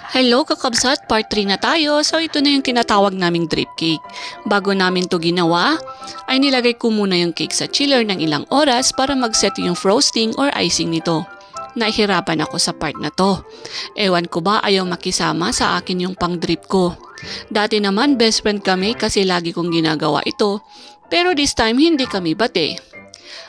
Hello kakabsat, part 3 na tayo. So ito na yung tinatawag naming drip cake. Bago namin to ginawa, ay nilagay ko muna yung cake sa chiller ng ilang oras para mag-set yung frosting or icing nito. Nahihirapan ako sa part na to. Ewan ko ba ayaw makisama sa akin yung pang drip ko. Dati naman best friend kami kasi lagi kong ginagawa ito. Pero this time hindi kami bate.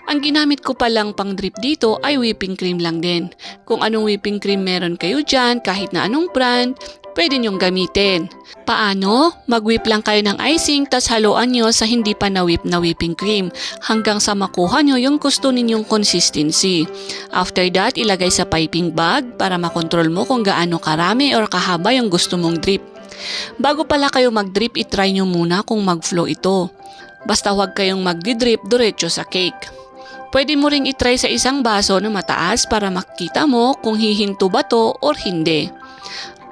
Ang ginamit ko palang pang drip dito ay whipping cream lang din. Kung anong whipping cream meron kayo dyan, kahit na anong brand, pwede nyong gamitin. Paano? Mag-whip lang kayo ng icing tas haluan nyo sa hindi pa na-whip na whipping cream hanggang sa makuha nyo yung gusto ninyong consistency. After that, ilagay sa piping bag para makontrol mo kung gaano karami or kahaba yung gusto mong drip. Bago pala kayo mag-drip, itry nyo muna kung mag-flow ito. Basta huwag kayong mag-drip diretso sa cake. Pwede mo ring itry sa isang baso na mataas para makita mo kung hihinto ba to or hindi.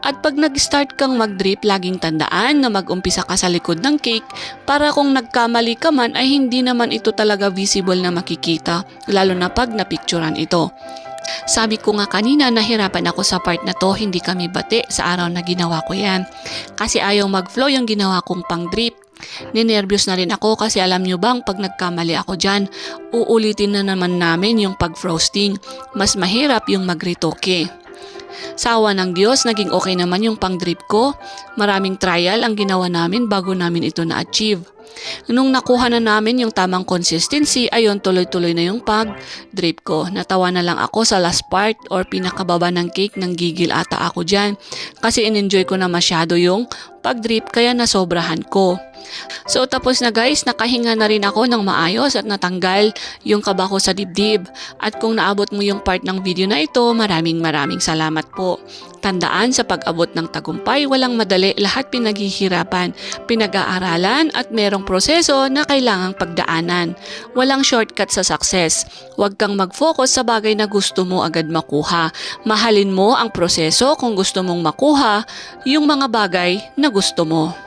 At pag nag-start kang mag-drip, laging tandaan na mag-umpisa ka sa likod ng cake para kung nagkamali ka man ay hindi naman ito talaga visible na makikita, lalo na pag napicturan ito. Sabi ko nga kanina, nahirapan ako sa part na to, hindi kami bate sa araw na ginawa ko yan. Kasi ayaw mag-flow yung ginawa kong pang drip. Ninervyos na rin ako kasi alam nyo bang pag nagkamali ako dyan, uulitin na naman namin yung pag-frosting. Mas mahirap yung mag-retoke. Sa awa ng Diyos, naging okay naman yung pang drip ko. Maraming trial ang ginawa namin bago namin ito na-achieve. Nung nakuha na namin yung tamang consistency, ayon tuloy-tuloy na yung pag-drip ko. Natawa na lang ako sa last part or pinakababa ng cake, nang gigil ata ako dyan. Kasi in-enjoy ko na masyado yung pag-drip kaya nasobrahan ko. So tapos na guys, nakahinga na rin ako ng maayos at natanggal yung kaba ko sa dibdib. At kung naabot mo yung part ng video na ito, maraming salamat po. Tandaan, sa pag-abot ng tagumpay, walang madali, lahat pinaghihirapan, pinag-aaralan at merong proseso na kailangang pagdaanan. Walang shortcut sa success. Huwag kang mag-focus sa bagay na gusto mo agad makuha. Mahalin mo ang proseso kung gusto mong makuha yung mga bagay na gusto mo.